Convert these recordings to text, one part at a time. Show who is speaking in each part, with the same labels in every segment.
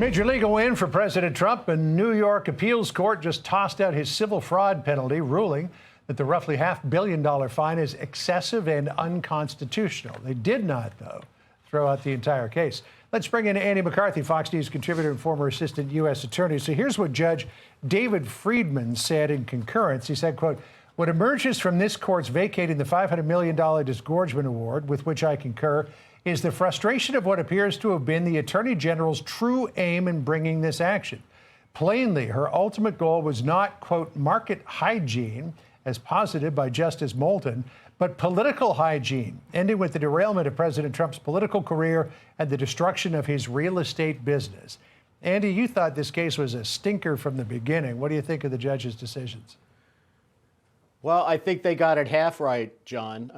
Speaker 1: Major legal win for President Trump. A New York appeals court just tossed out his civil fraud penalty, ruling that the roughly $500 million fine is excessive and unconstitutional. They did not, though, throw out the entire case. Let's bring in Andy McCarthy, Fox News contributor and former assistant U.S. attorney. So here's what Judge David Friedman said in concurrence. He said, quote, "What emerges from this court's vacating the $500 million disgorgement award, with which I concur, is the frustration of what appears to have been the Attorney General's true aim in bringing this action. Plainly, her ultimate goal was not, quote, market hygiene, as posited by Justice Moulton, but political hygiene, ending with the derailment of President Trump's political career and the destruction of his real estate business." Andy, you thought this case was a stinker from the beginning. What do you think of the judge's decisions?
Speaker 2: Well, I think they got it half right, John.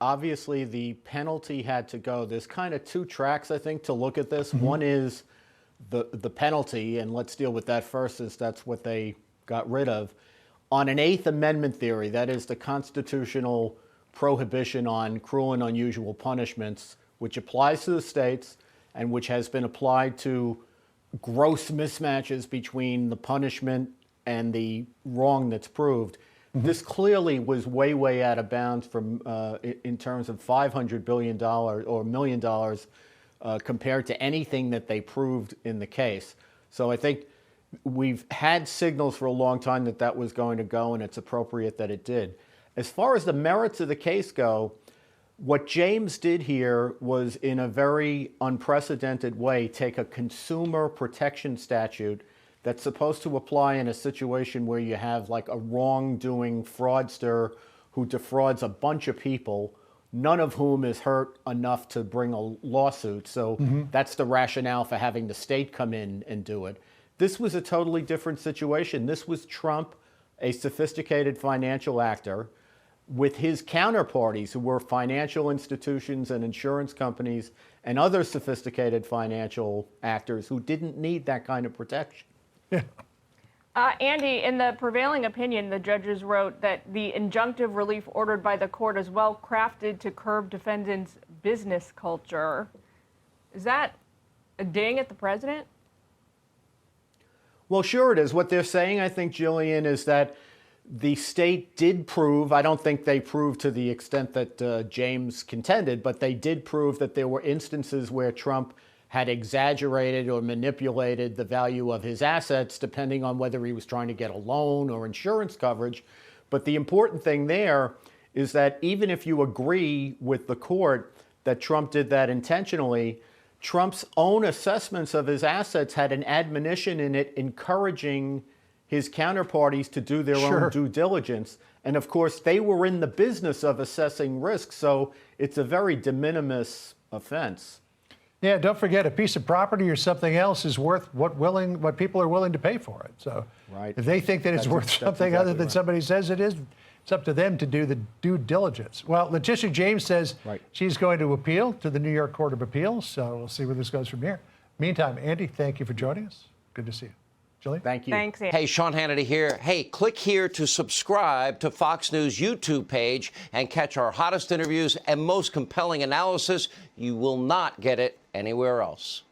Speaker 2: Obviously, the penalty had to go. There's kind of two tracks, I think, to look at this. One is the penalty, and let's deal with that first, as that's what they got rid of. On an Eighth Amendment theory, that is the constitutional prohibition on cruel and unusual punishments, which applies to the states and which has been applied to gross mismatches between the punishment and the wrong that's proved. This clearly was way, way out of bounds from in terms of $500 billion or $1 million compared to anything that they proved in the case. So I think we've had signals for a long time that that was going to go, and it's appropriate that it did. As far as the merits of the case go, what James did here was, in a very unprecedented way, take a consumer protection statute that's supposed to apply in a situation where you have like a wrongdoing fraudster who defrauds a bunch of people, none of whom is hurt enough to bring a lawsuit. So that's the rationale for having the state come in and do it. This was a totally different situation. This was Trump, a sophisticated financial actor, with his counterparties who were financial institutions and insurance companies and other sophisticated financial actors who didn't need that kind of protection.
Speaker 1: Yeah.
Speaker 3: Andy, in the prevailing opinion, the judges wrote that the injunctive relief ordered by the court is well crafted to curb defendants' business culture. Is that a ding at the president?
Speaker 2: Well, sure it is. What they're saying, I think, Jillian, is that the state did prove, I don't think they proved to the extent that James contended, but they did prove that there were instances where Trump had exaggerated or manipulated the value of his assets, depending on whether he was trying to get a loan or insurance coverage. But the important thing there is that even if you agree with the court that Trump did that intentionally, Trump's own assessments of his assets had an admonition in it encouraging his counterparties to do their own due diligence. And of course, they were in the business of assessing risk, so it's a very de minimis offense.
Speaker 1: Yeah, don't forget, a piece of property or something else is worth what people are willing to pay for it. So if they think that it's worth something other than somebody says it is, it's up to them to do the due diligence. Well, Letitia James says she's going to appeal to the New York Court of Appeals, so we'll see where this goes from here. Meantime, Andy, thank you for joining us. Good to see you. Jillian?
Speaker 2: Thank you.
Speaker 3: Thanks, Andy.
Speaker 4: Hey, Sean Hannity here. Hey, click here to subscribe to Fox News YouTube page and catch our hottest interviews and most compelling analysis. You will not get it anywhere else.